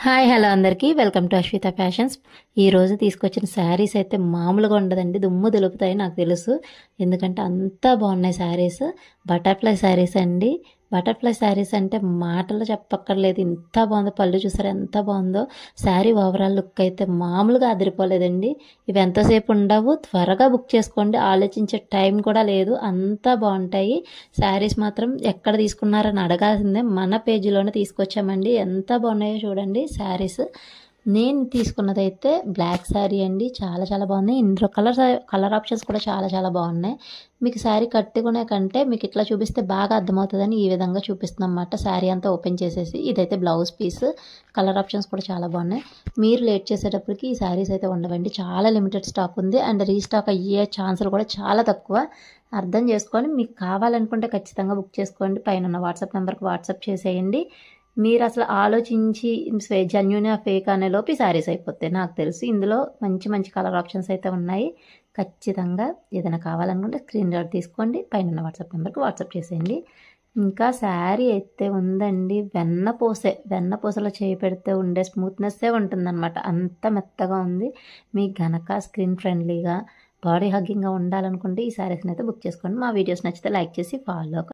Hi hello అందరికీ welcome to Ashwitha fashions. ఈరోజు తీసుకొచ్చిన శారీస్ అయితే మామూలుగా ఉండదండి, దుమ్ము దులుపుతాయి నాకు తెలుసు. ఎందుకంటే అంతా బాగున్నాయి శారీస్. బటర్ఫ్లై శారీస్ అండి. బటర్ఫ్లై శారీస్ అంటే మాటలు చెప్పక్కర్లేదు, ఎంత బాగుందో. పళ్ళు చూసారా ఎంత బాగుందో. శారీ ఓవరాల్ లుక్ అయితే మామూలుగా అదిరిపోలేదండి. ఇవి ఎంతసేపు ఉండవు, త్వరగా బుక్ చేసుకోండి, ఆలోచించే టైం కూడా లేదు, అంతా బాగుంటాయి. శారీస్ మాత్రం ఎక్కడ తీసుకున్నారని అడగాల్సిందే, మన పేజీలోనే తీసుకొచ్చామండి. ఎంత బాగున్నాయో చూడండి శారీస్. నేను తీసుకున్నదైతే బ్లాక్ శారీ అండి, చాలా చాలా బాగుంది. ఇందులో కలర్ ఆప్షన్స్ కూడా చాలా చాలా బాగున్నాయి. మీకు శారీ కట్టుకునే కంటే మీకు ఇట్లా చూపిస్తే బాగా అర్థమవుతుందని ఈ విధంగా చూపిస్తున్నాం అన్నమాట. శారీ అంతా ఓపెన్ చేసేసి ఇదైతే బ్లౌజ్ పీస్. కలర్ ఆప్షన్స్ కూడా చాలా బాగున్నాయి. మీరు లేట్ చేసేటప్పటికి ఈ శారీస్ అయితే ఉండవండి, చాలా లిమిటెడ్ స్టాక్ ఉంది. అండ్ రీస్టాక్ అయ్యే ఛాన్సులు కూడా చాలా తక్కువ. అర్థం చేసుకొని మీకు కావాలనుకుంటే ఖచ్చితంగా బుక్ చేసుకోండి. పైన ఉన్న వాట్సాప్ నెంబర్కి వాట్సాప్ చేసేయండి. మీరు అసలు ఆలోచించి జెన్యూన్ ఫేక్ అనే లోపు శారీస్ అయిపోతాయి. నాకు తెలుసు ఇందులో మంచి మంచి కలర్ ఆప్షన్స్ అయితే ఉన్నాయి. ఖచ్చితంగా ఏదైనా కావాలనుకుంటే స్క్రీన్ షాట్ తీసుకోండి, పైన వాట్సాప్ నెంబర్కి వాట్సాప్ చేసేయండి. ఇంకా శారీ అయితే ఉందండి, వెన్నపూసలో చేయి పెడితే ఉండే స్మూత్నెస్సే ఉంటుందన్నమాట, అంత మెత్తగా ఉంది. మీకు గనక స్క్రీన్ ఫ్రెండ్లీగా బాడీ హగ్గింగ్గా ఉండాలనుకుంటే ఈ శారీస్ని అయితే బుక్ చేసుకోండి. మా వీడియోస్ నచ్చితే లైక్ చేసి ఫాలో